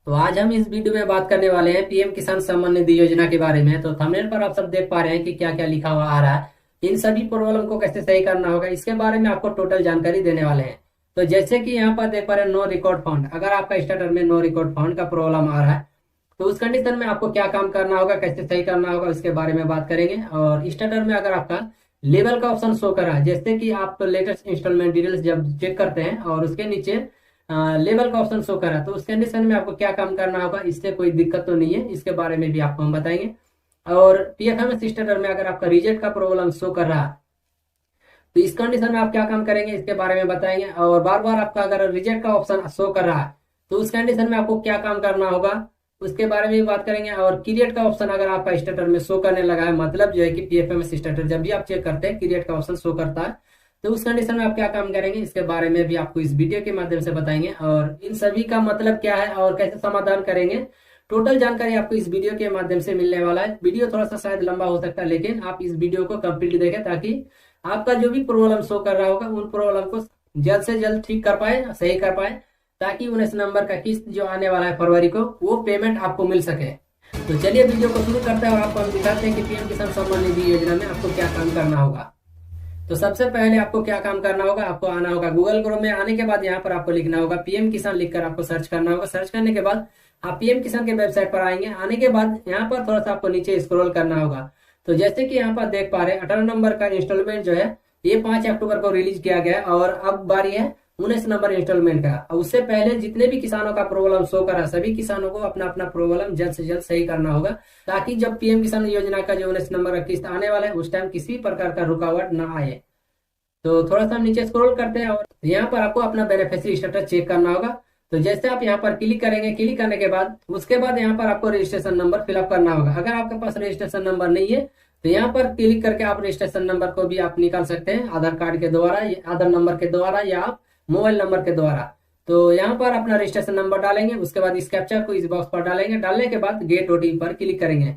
तो आज हम इस वीडियो में बात करने वाले हैं पीएम किसान सम्मान निधि योजना के बारे में। तो थंबनेल पर आप सब देख पा रहे हैं कि क्या क्या लिखा हुआ आ रहा है। इन सभी प्रॉब्लम को कैसे सही करना होगा इसके बारे में आपको टोटल जानकारी देने वाले हैं। तो जैसे कि यहाँ पर देख पा रहे हैं नो रिकॉर्ड फाउंड, अगर आपका स्टार्टर में नो रिकॉर्ड फाउंड का प्रॉब्लम आ रहा है तो उस कंडीशन में आपको क्या काम करना होगा, कैसे सही करना होगा, उसके बारे में बात करेंगे। और स्टार्टर में अगर आपका लेवल का ऑप्शन शो कर रहा है, जैसे कि आप लेटेस्ट इंस्टॉलमेंट डिटेल्स जब चेक करते हैं और उसके नीचे लेवल का ऑप्शन शो करा, तो उस कंडीशन में आपको क्या काम करना होगा, इससे कोई दिक्कत तो नहीं है, इसके बारे में भी आपको हम बताएंगे। और पीएफएमएस स्टेटस में अगर आपका रिजेक्ट का प्रॉब्लम शो कर रहा है तो इस कंडीशन में आप क्या काम करेंगे, इसके बारे में बताएंगे। और बार बार आपका अगर रिजेक्ट का ऑप्शन शो कर रहा है तो उस कंडीशन में आपको क्या काम करना होगा, उसके बारे में भी बात करेंगे। और क्रिएट का ऑप्शन अगर आपका स्टेटस में शो करने लगा है, मतलब जो है कि पीएफएमएस स्टेटस जब भी आप चेक करते हैं क्रिएट का ऑप्शन शो करता है, तो उस कंडीशन में आप क्या काम करेंगे, इसके बारे में भी आपको इस वीडियो के माध्यम से बताएंगे। और इन सभी का मतलब क्या है और कैसे समाधान करेंगे, टोटल जानकारी आपको इस वीडियो के माध्यम से मिलने वाला है। वीडियो थोड़ा सा शायद लंबा हो सकता है, लेकिन आप इस वीडियो को कंप्लीट देखें ताकि आपका जो भी प्रॉब्लम शो कर रहा होगा उन प्रॉब्लम को जल्द से जल्द ठीक कर पाए, सही कर पाए, ताकि 19 नंबर का किस्त जो आने वाला है फरवरी को, वो पेमेंट आपको मिल सके। तो चलिए वीडियो को शुरू करते हैं और आपको हम दिखाते हैं कि पीएम किसान सम्मान निधि योजना में आपको क्या काम करना होगा। तो सबसे पहले आपको क्या काम करना होगा, आपको आना होगा गूगल क्रोम में। आने के बाद यहाँ पर आपको लिखना होगा पीएम किसान, लिखकर आपको सर्च करना होगा। सर्च करने के बाद आप पीएम किसान के वेबसाइट पर आएंगे। आने के बाद यहाँ पर थोड़ा सा आपको नीचे स्क्रॉल करना होगा। तो जैसे कि यहाँ पर देख पा रहे हैं 18 नंबर का इंस्टॉलमेंट जो है ये 5 अक्टूबर को रिलीज किया गया है और अब बारी है 19 नंबर इंस्टॉलमेंट का। और उससे पहले जितने भी किसानों का प्रॉब्लम शो करा, सभी किसानों को अपना अपना प्रॉब्लम जल्द से जल्द सही करना होगा, ताकि जब पीएम किसान योजना का जो 19 नंबर का किस्त आने वाला है उस टाइम किसी प्रकार का रुकावट ना आए। तो थोड़ा सा हम नीचे स्क्रॉल करते हैं और यहाँ पर आपको अपना बेनिफिशियरी स्टेटस चेक करना होगा। तो जैसे आप यहाँ पर क्लिक करेंगे, क्लिक करने के बाद उसके बाद यहाँ पर आपको रजिस्ट्रेशन नंबर फिलअप करना होगा। अगर आपके पास रजिस्ट्रेशन नंबर नहीं है तो यहाँ पर क्लिक करके आप रजिस्ट्रेशन नंबर को भी आप निकाल सकते हैं, आधार कार्ड के द्वारा, आधार नंबर के द्वारा या आप मोबाइल नंबर के द्वारा। तो यहाँ पर अपना रजिस्ट्रेशन नंबर डालेंगे, उसके बाद इस कैप्चा को इस बॉक्स पर डालेंगे। डालने के बाद गेट ओटीपी पर क्लिक करेंगे।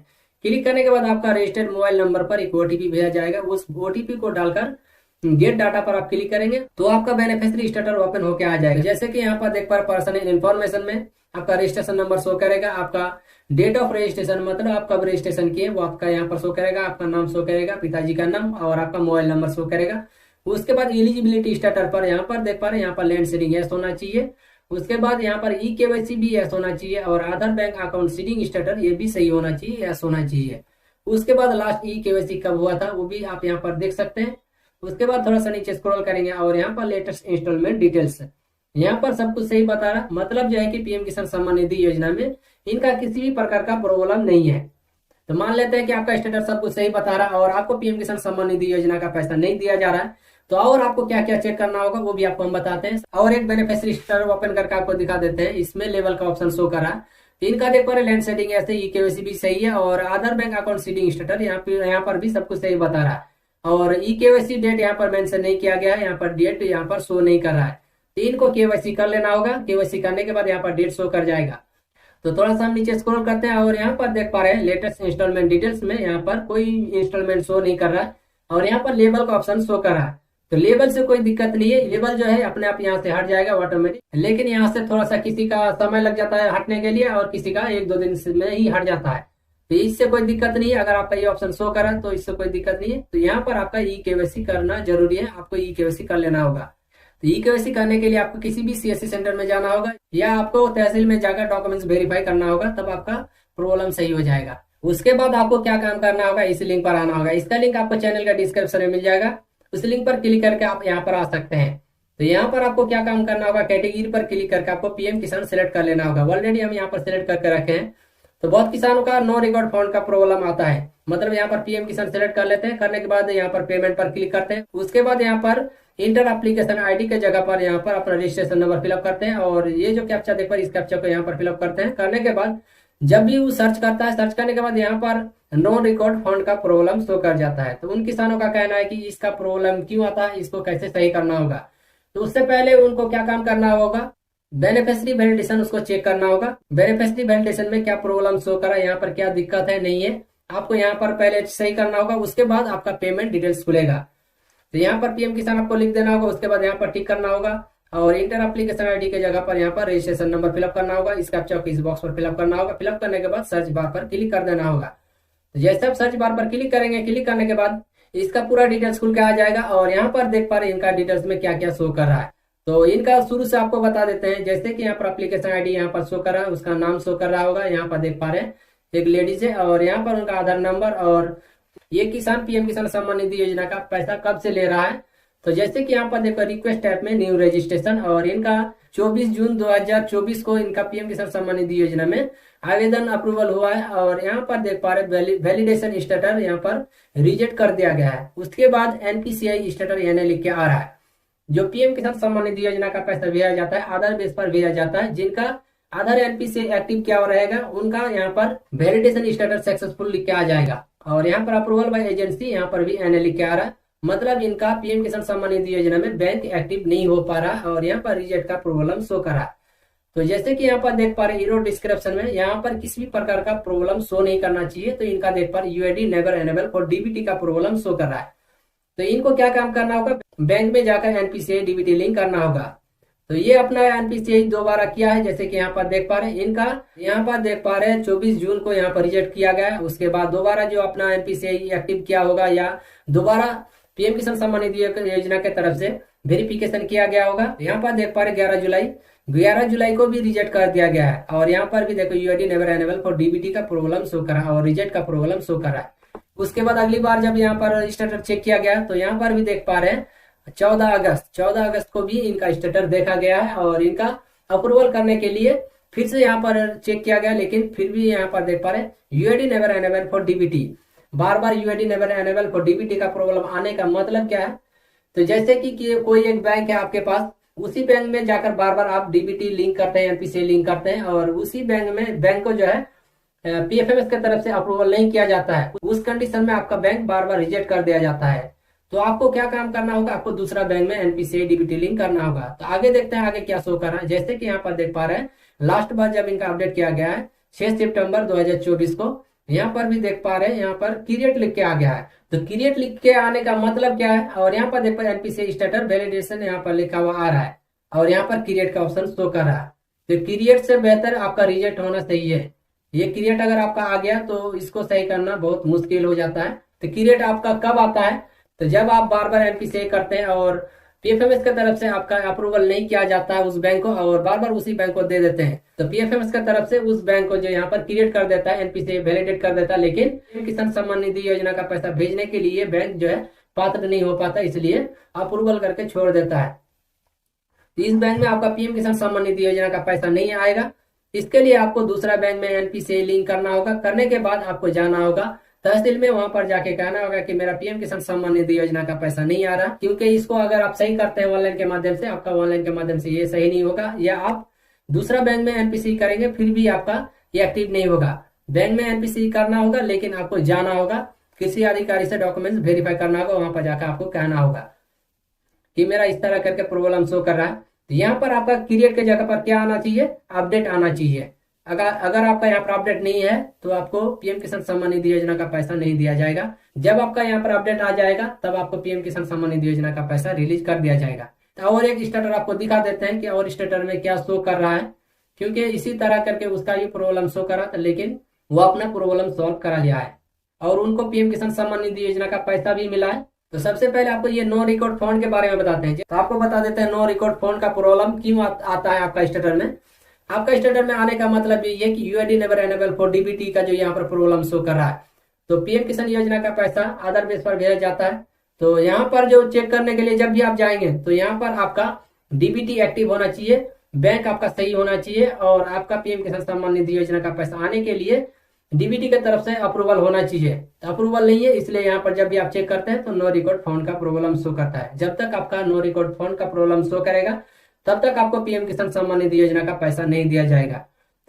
क्लिक करने के बाद आपका रजिस्टर्ड मोबाइल नंबर पर एक ओटीपी भेजा जाएगा। उस ओटीपी को डालकर गेट डाटा पर आप क्लिक करेंगे तो आपका बेनिफिशियरी स्टेटस ओपन होकर आ जाएगा। जैसे कि यहाँ पर देख पा पर्सनल इन्फॉर्मेशन में आपका रजिस्ट्रेशन नंबर शो करेगा, आपका डेट ऑफ रजिस्ट्रेशन मतलब आप कब रजिस्ट्रेशन किए वो आपका यहाँ पर शो करेगा, आपका नाम शो करेगा, पिताजी का नाम, और आपका मोबाइल नंबर शो करेगा। उसके बाद एलिजिबिलिटी स्टेटस पर यहाँ पर देख पा रहे हैं, यहाँ पर लैंड सीडिंग यस होना चाहिए। उसके बाद यहाँ पर ई केवाईसी भी यस होना चाहिए और आधार बैंक अकाउंट सीडिंग स्टेटस ये भी सही होना चाहिए, यस होना चाहिए। उसके बाद लास्ट ई केवाईसी कब हुआ था वो भी आप यहाँ पर देख सकते हैं। उसके बाद थोड़ा सा नीचे स्क्रॉल करेंगे और यहाँ पर लेटेस्ट इंस्टॉलमेंट डिटेल्स, यहाँ पर सब कुछ सही बता रहा, मतलब जो है कि पीएम किसान सम्मान निधि योजना में इनका किसी भी प्रकार का प्रॉब्लम नहीं है। तो मान लेते हैं कि आपका स्टेटस सब कुछ सही बता रहा है और आपको पीएम किसान सम्मान निधि योजना का पैसा नहीं दिया जा रहा है, तो और आपको क्या क्या चेक करना होगा वो भी आपको हम बताते हैं। और एक बेनिफिशियरी स्टेटस ओपन करके आपको दिखा देते हैं। इसमें लेवल का ऑप्शन शो करा, तो इनका देख पा रहे लैंड सेटिंग ऐसे, ई केवाईसी भी सही है और आधार बैंक अकाउंट सीडिंग स्टेटस यहाँ पर भी सब कुछ सही बता रहा है। और ई केवाईसी डेट यहाँ पर मेंशन नहीं किया गया है, यहाँ पर डेट यहाँ पर शो नहीं कर रहा है। तो इनको केवाईसी कर लेना होगा। केवाईसी करने के बाद यहाँ पर डेट शो कर जाएगा। तो थोड़ा सा हम नीचे स्क्रॉल करते हैं और यहाँ पर देख पा रहे हैं लेटेस्ट इंस्टॉलमेंट डिटेल्स में यहाँ पर कोई इंस्टॉलमेंट शो नहीं कर रहा है और यहाँ पर लेवल का ऑप्शन शो कर रहा है। तो लेवल से कोई दिक्कत नहीं है, लेवल जो है अपने आप यहाँ से हट जाएगा ऑटोमेटिक। लेकिन यहाँ से थोड़ा सा किसी का समय लग जाता है हटने के लिए और किसी का 1-2 दिन में ही हट जाता है। तो इससे कोई दिक्कत नहीं है, अगर आपका ये ऑप्शन शो करा तो इससे कोई दिक्कत नहीं है। तो यहाँ पर आपका ई केवाईसी करना जरूरी है, आपको ई केवाईसी कर लेना होगा। तो ई केवाईसी करने के लिए आपको किसी भी सीएससी सेंटर में जाना होगा या आपको तहसील में जाकर डॉक्यूमेंट्स वेरीफाई करना होगा, तब आपका प्रॉब्लम सही हो जाएगा। उसके बाद आपको क्या काम करना होगा, इस लिंक पर आना होगा। इसका लिंक आपको चैनल का डिस्क्रिप्शन में मिल जाएगा, उस लिंक पर क्लिक करके आप यहाँ पर आ सकते हैं। तो यहाँ पर आपको क्या काम करना होगा, कैटेगरी पर क्लिक करके आपको पीएम किसान सेलेक्ट कर लेना होगा। ऑलरेडी हम यहाँ पर सेलेक्ट करके रखे हैं। तो बहुत किसानों का नो रिकॉर्ड फाउंड का प्रॉब्लम आता है, मतलब यहाँ पर पीएम किसान सेलेक्ट कर लेते हैं। करने के बाद यहाँ पर पेमेंट पर क्लिक करते हैं। उसके बाद यहाँ पर इंटर एप्लीकेशन आईडी के जगह पर यहाँ पर अपना रजिस्ट्रेशन नंबर फिलअप करते हैं और ये जो कैप्चा देख पर इस कैप्चा को यहाँ पर फिलअप करते हैं। करने के बाद जब भी वो सर्च करता है, सर्च करने के बाद यहाँ पर नो रिकॉर्ड फाउंड का प्रॉब्लम शो कर जाता है। तो उन किसानों का कहना है कि इसका प्रॉब्लम क्यों आता है, इसको कैसे सही करना होगा। तो उससे पहले उनको क्या काम करना होगा, बेनिफिशियरी वैलिडेशन उसको चेक करना होगा। बेनिफिशियरी वैलिडेशन में क्या प्रॉब्लम शो करा, यहाँ पर क्या दिक्कत है नहीं है, आपको यहाँ पर पहले सही करना होगा। उसके बाद आपका पेमेंट डिटेल्स खुलेगा। तो यहाँ पर पीएम किसान आपको लिख देना होगा, उसके बाद यहाँ पर टिक करना होगा और इंटर एप्लीकेशन आईडी के जगह पर यहाँ पर रजिस्ट्रेशन नंबर फिलअप करना होगा। इस कैप्चा को इस बॉक्स पर फिलअप करना होगा। फिलअप करने के बाद सर्च बार पर क्लिक कर देना होगा। तो जैसे आप सर्च बार पर क्लिक करेंगे, क्लिक करने के बाद इसका पूरा डिटेल्स खुल के आ जाएगा और यहाँ पर देख पा रहे हैं इनका डिटेल्स में क्या क्या शो कर रहा है। तो इनका शुरू से आपको बता देते हैं। जैसे कि यहाँ पर एप्लीकेशन आईडी यहाँ पर शो कर रहा है, उसका नाम शो कर रहा होगा। यहाँ पर देख पा रहे हैं एक लेडीज है और यहाँ पर उनका आधार नंबर और ये किसान पीएम किसान सम्मान निधि योजना का पैसा कब से ले रहा है। तो जैसे कि यहाँ पर देखो रिक्वेस्ट ऐप में न्यू रजिस्ट्रेशन और इनका 24 जून 2024 को इनका पीएम किसान सम्मान निधि योजना में आवेदन अप्रूवल हुआ है और यहाँ पर देख पा रहे वैलिडेशन स्टेटस यहाँ पर रिजेक्ट कर दिया गया है। उसके बाद एनपीसीआई स्टेटस यानी लिख के आ रहा है। जो पीएम किसान सम्मान निधि योजना का पैसा भेजा जाता है आधार बेस पर भेजा जाता है। जिनका आधार एनपीसीआई एक्टिव क्या हो रहेगा उनका यहाँ पर वैलिडेशन स्टेटस सक्सेसफुल लिख के आ जाएगा और यहाँ पर अप्रूवल बाय एजेंसी यहाँ पर भी एनए लिख के आ रहा है। मतलब इनका पीएम किसान सम्मान निधि योजना में बैंक एक्टिव नहीं हो पा रहा और यहाँ पर रिजेक्ट का प्रॉब्लम शो कर रहा है। तो जैसे कि यहाँ पर देख पा रहे हैं डिस्क्रिप्शन में यहाँ पर किसी भी प्रकार का प्रॉब्लम शो नहीं करना चाहिए। तो इनका देख पा रहे UID never enable for DBT का प्रॉब्लम शो कर रहा है। तो इनको क्या काम करना होगा, बैंक में जाकर एनपीसीआई डीबीटी लिंक करना होगा। तो ये अपना एनपीसीआई दोबारा किया है। जैसे कि यहाँ पर देख पा रहे हैं इनका यहाँ पर देख पा रहे हैं 24 जून को यहाँ पर रिजेक्ट किया गया है। उसके बाद दोबारा जो अपना एनपीसीआई एक्टिव किया होगा या दोबारा पीएम किसान सम्मान निधि योजना के तरफ से वेरिफिकेशन किया गया होगा। यहाँ पर देख पा रहे 11 जुलाई को भी रिजेक्ट कर दिया गया है और यहाँ पर भी देखो UID never enable for DBT का प्रॉब्लम शो करा और रिजेक्ट का प्रॉब्लम शो करा है। उसके बाद अगली बार जब यहाँ पर स्टेटस चेक किया गया तो यहाँ पर भी देख पा रहे हैं 14 अगस्त को भी इनका स्टेटस देखा गया है और इनका अप्रूवल करने के लिए फिर से यहाँ पर चेक किया गया, लेकिन फिर भी यहाँ पर देख पा रहे हैं UID never enable for DBT. Bar bar UID never enable for DBT का प्रॉब्लम आने का मतलब क्या है। तो जैसे कि कोई एक बैंक है आपके पास, उसी बैंक में जाकर बार बार आप डीबीटी लिंक करते हैं, एनपीसीआई लिंक करते हैं और उसी बैंक को जो है पीएफएमएस की तरफ से अप्रूवल नहीं किया जाता है। उस कंडीशन में आपका बैंक बार बार रिजेक्ट कर दिया जाता है। तो आपको क्या काम करना होगा, आपको दूसरा बैंक में एनपीसीआई डीबीटी लिंक करना होगा। तो आगे देखते हैं आगे क्या शो कर रहा है। जैसे कि यहाँ पर देख पा रहे हैं लास्ट बार जब इनका अपडेट किया गया है 6 सितंबर 2024 को, यहाँ पर भी देख पा रहे हैं यहाँ पर क्रिएट लिख के आ गया है। तो क्रिएट लिख के आने का मतलब क्या है, और यहाँ पर देख पा रहे एनपीसीआई स्टेटस वैलिडेशन यहाँ पर लिखा हुआ आ रहा है और यहाँ पर क्रिएट का ऑप्शन शो कर रहा है। तो क्रिएट से बेहतर आपका रिजेक्ट होना सही है। ये क्रिएट अगर आपका आ गया तो इसको सही करना बहुत मुश्किल हो जाता है। तो क्रिएट आपका कब आता है, तो जब आप बार बार एनपीसीआई करते हैं और पीएफएमएस की तरफ से आपका अप्रूवल नहीं किया जाता है उस बैंक को और बार बार उसी बैंक को दे देते हैं। तो पीएफएमएस की तरफ से उस बैंक को जो यहाँ पर क्रिएट कर देता है, एनपीसीआई वैलिडेट कर देता है, लेकिन किसान सम्मान निधि योजना का पैसा भेजने के लिए बैंक जो है पात्र नहीं हो पाता, इसलिए अप्रूवल करके छोड़ देता है। तो इस बैंक में आपका पीएम किसान सम्मान निधि योजना का पैसा नहीं आएगा। इसके लिए आपको दूसरा बैंक में एनपीसीआई लिंक करना होगा। करने के बाद आपको जाना होगा तहसील में, वहां पर जाके कहना होगा कि मेरा पीएम किसान सम्मान निधि योजना का पैसा नहीं आ रहा, क्योंकि इसको अगर आप सही करते हैं ऑनलाइन के माध्यम से, आपका ऑनलाइन के माध्यम से ये सही नहीं होगा, या आप दूसरा बैंक में एनपीसीआई करेंगे फिर भी आपका ये एक्टिव नहीं होगा। बैंक में एनपीसीआई करना होगा, लेकिन आपको जाना होगा किसी अधिकारी से डॉक्यूमेंट्स वेरीफाई करना होगा, वहां पर जाकर आपको कहना होगा कि मेरा इस तरह करके प्रॉब्लम शो कर रहा है। तो यहाँ पर आपका क्रिएट के जगह पर क्या आना चाहिए, अपडेट आना चाहिए। अगर आपका यहाँ पर अपडेट नहीं है तो आपको पीएम किसान सम्मान निधि योजना का पैसा नहीं दिया जाएगा। जब आपका यहाँ पर अपडेट आ जाएगा तब आपको पीएम किसान सम्मान निधि योजना का पैसा रिलीज कर दिया जाएगा। तो और एक स्टेटस आपको दिखा देते हैं कि और स्टेटस में क्या शो कर रहा है, क्योंकि इसी तरह करके उसका ये प्रॉब्लम शो कर रहा था, लेकिन वो अपना प्रॉब्लम सॉल्व करा लिया है और उनको पीएम किसान सम्मान निधि योजना का पैसा भी मिला है। तो सबसे पहले आपको ये नो रिकॉर्ड फंड के बारे में बताते हैं। तो आपको बता देते हैं नो रिकॉर्ड फंड का प्रॉब्लम क्यों आता है आपका स्टेटस में। आपका स्टेटस में आने का मतलब ये कि UID never enable for DBT का जो यहाँ पर प्रॉब्लम शो कर रहा है। तो पीएम किसान योजना का पैसा आधार बेस पर भेजा जाता है। तो यहाँ पर जो चेक करने के लिए जब भी आप जाएंगे तो यहाँ पर आपका डीबीटी एक्टिव होना चाहिए, बैंक आपका सही होना चाहिए और आपका पीएम किसान सम्मान निधि योजना का पैसा आने के लिए डीबीटी की तरफ से अप्रूवल होना चाहिए। तो अप्रूवल नहीं है, इसलिए यहाँ पर जब भी आप चेक करते हैं तो नो रिकॉर्ड फंड का प्रॉब्लम शो करता है। जब तक आपका नो रिकॉर्ड फंड का प्रॉब्लम शो करेगा तब तक आपको पीएम किसान सम्मान निधि योजना का पैसा नहीं दिया जाएगा।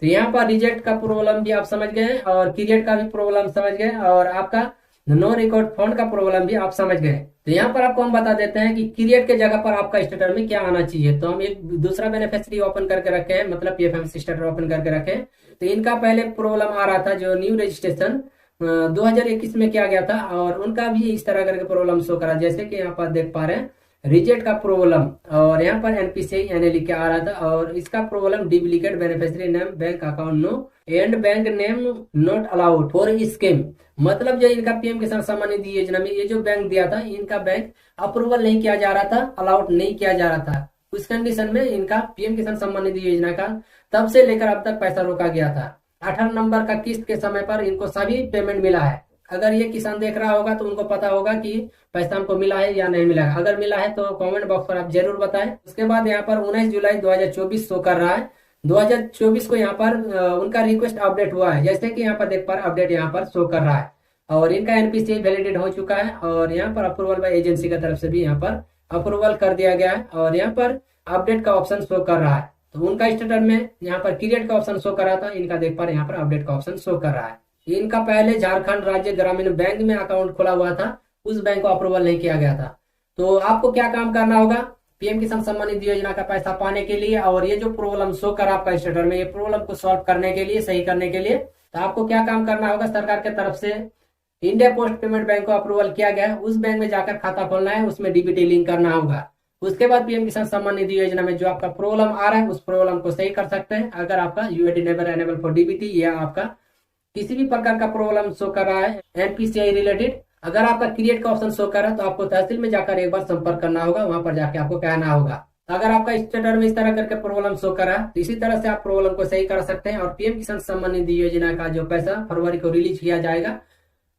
तो यहाँ पर रिजेक्ट का प्रॉब्लम भी आप समझ गए और क्रिएट का भी प्रॉब्लम समझ गए और आपका नो रिकॉर्ड फंड का प्रॉब्लम भी आप समझ गए। तो यहाँ पर आपको हम बता देते हैं कि क्रिएट के जगह पर आपका स्टेटस में क्या आना चाहिए। तो हम एक दूसरा बेनिफिशियरी ओपन करके रखे हैं, मतलब पीएफएमएस स्टेटस ओपन करके रखे हैं। तो इनका पहले प्रॉब्लम आ रहा था जो न्यू रजिस्ट्रेशन 2021 में किया गया था और उनका भी इस तरह करके प्रॉब्लम शो करा। जैसे कि यहाँ पर देख पा रहे हैं रिजेक्ट का प्रॉब्लम, और यहाँ पर एनपीसीआई यानी लिख के आ रहा था, और इसका problem duplicate beneficiary name bank account no and bank name not allowed for scheme. मतलब जो इनका पीएम किसान सम्मान निधि योजना में ये जो बैंक दिया था, इनका बैंक अप्रूवल नहीं किया जा रहा था, अलाउड नहीं किया जा रहा था। उस कंडीशन में इनका पीएम किसान सम्मान निधि योजना का तब से लेकर अब तक पैसा रोका गया था। 18 नंबर का किस्त के समय पर इनको सभी पेमेंट मिला है। अगर ये किसान देख रहा होगा तो उनको पता होगा कि पैसा हमको मिला है या नहीं मिला है। अगर मिला है तो कमेंट बॉक्स पर आप जरूर बताएं। उसके बाद यहाँ पर 19 जुलाई 2024 शो कर रहा है। 2024 को यहाँ पर उनका रिक्वेस्ट अपडेट हुआ है, जैसे कि यहाँ पर देख पा रहे अपडेट यहाँ पर शो कर रहा है, और इनका एनपीसीआई वैलिडेट हो चुका है, और यहाँ पर अप्रूवल बाय एजेंसी की तरफ से भी यहाँ पर अप्रूवल कर दिया गया है, और यहाँ पर अपडेट का ऑप्शन शो कर रहा है। तो उनका स्टेटस में यहाँ पर क्रिएट का ऑप्शन शो कर रहा था, इनका देख पा रहे यहाँ पर अपडेट का ऑप्शन शो कर रहा है। इनका पहले झारखंड राज्य ग्रामीण बैंक में अकाउंट खोला हुआ था, उस बैंक को अप्रूवल नहीं किया गया था। तो आपको क्या काम करना होगा पीएम किसान सम्मान निधि योजना का पैसा पाने के लिए, और ये जो प्रॉब्लम शो कर आपका स्टेटस में, ये प्रॉब्लम को सॉल्व करने के लिए, सही करने के लिए, तो आपको क्या काम करना होगा, सरकार की तरफ से इंडिया पोस्ट पेमेंट बैंक को अप्रूवल किया गया है, उस बैंक में जाकर खाता खोलना है, उसमें डीबीटी लिंक करना होगा। उसके बाद पीएम किसान सम्मान निधि योजना में जो आपका प्रॉब्लम आ रहा है उस प्रॉब्लम को सही कर सकते हैं। अगर आपका यूएडी नेवर एनेबल फॉर डीबीटी या आपका किसी भी प्रकार का प्रॉब्लम शो कर रहा है एनपीसीआई रिलेटेड, अगर आपका क्रिएट का ऑप्शन शो कर रहा है तो आपको तहसील में जाकर एक बार संपर्क करना होगा, वहां पर जाके आपको कहना होगा। अगर आपका स्टेटस में इस तरह करके प्रॉब्लम शो कर रहा है तो इसी तरह से आप प्रॉब्लम को सही कर सकते हैं, और पीएम किसान सम्मान निधि योजना का जो पैसा फरवरी को रिलीज किया जाएगा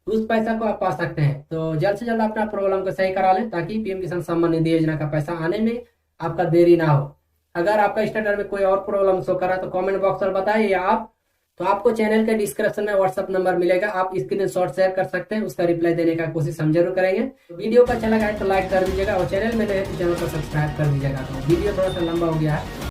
उस पैसा को आप पा सकते हैं। तो जल्द से जल्द अपना प्रॉब्लम को सही करा लें, ताकि पीएम किसान सम्मान निधि योजना का पैसा आने में आपका देरी ना हो। अगर आपका स्टेटस में कोई और प्रॉब्लम शो करा तो कमेंट बॉक्स में बताइए, या आप तो आपको चैनल के डिस्क्रिप्शन में व्हाट्सएप नंबर मिलेगा, आप स्क्रीनशॉट शेयर कर सकते हैं, उसका रिप्लाई देने का कोशिश हम जरूर करेंगे। तो वीडियो को अच्छा लगा है तो लाइक कर दीजिएगा, और चैनल में नए तो चैनल को सब्सक्राइब कर दीजिएगा। तो वीडियो थोड़ा सा लंबा हो गया है।